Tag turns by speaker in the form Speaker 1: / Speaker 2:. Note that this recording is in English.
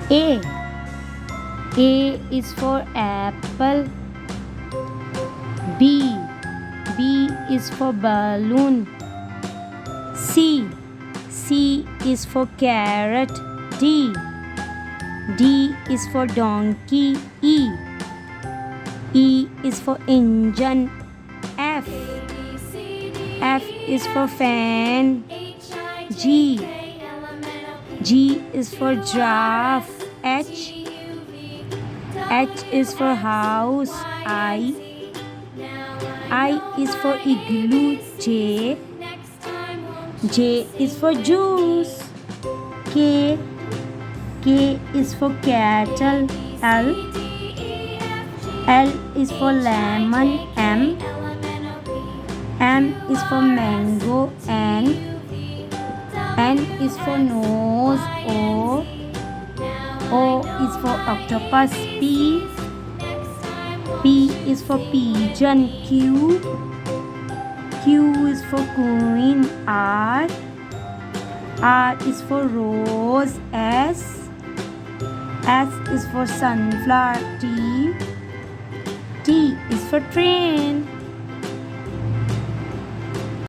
Speaker 1: A. A is for apple. B. B is for balloon. C. C is for carrot. D. D is for donkey. E. E is for engine. F. F is for fan. G. G is for giraffe. H. H is for house. I. I is for igloo. J. J is for juice. K. K is for cattle. L. L is for lemon. M. M is for mango. N. N is for nose. O. O is for octopus. P. P is for pigeon. Q. Q is for queen. R. R is for rose. S. S is for sunflower. T. T is for train.